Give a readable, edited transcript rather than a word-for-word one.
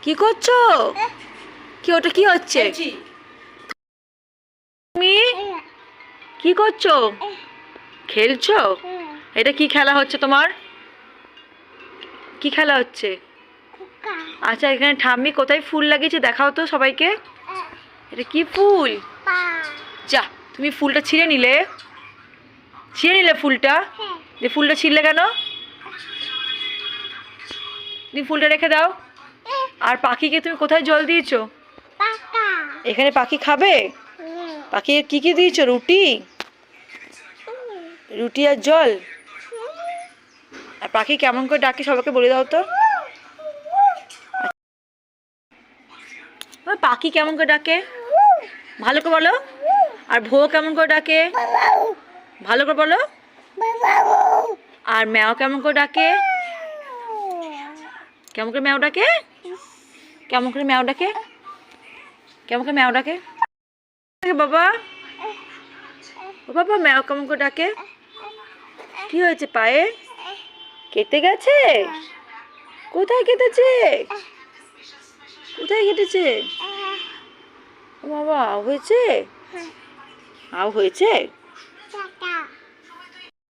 কি করছো? কি ওটা কি হচ্ছে? তুমি কি করছো? খেলছো? এটা কি খেলা হচ্ছে তোমার? কি খেলা হচ্ছে? আচ্ছা, এখানে ঠাম্মি কোথায় ফুল লাগিয়েছে দেখাও তো সবাইকে। এটা কি ফুল? যা, তুমি ফুলটা ছিঁড়ে নিলে ফুলটা। যে ফুলটা ছিঁড়লে কেন? তুমি ফুলটা রেখে দাও। আর পাখিকে তুমি কোথায় জল দিয়েছো? এখানে পাখি খাবে? পাখি কি কি দিয়েছো? রুটি রুটি আর জল। আর পাখি কেমন করে ডাকে সবাইকে বলে দাও তো। পাখি কেমন করে ডাকে ভালো করে বলো। আর ভো কেমন করে ডাকে ভালো করে বলো। আর ম্যাও কেমন করে ডাকে? কেমন করে ম্যাও ডাকে? কেমন করে ম্যাও ডাকে? কেমন করে ম্যাও ডাকে? বাবা, ও বাবা, ম্যাও কেমন করে ডাকে? কি হয়েছে পায়ে? কেটে গেছে? কোথায় কেটেছে? কোথায় কেটেছে? ও বাবা, হয়েছে? আও হয়েছে?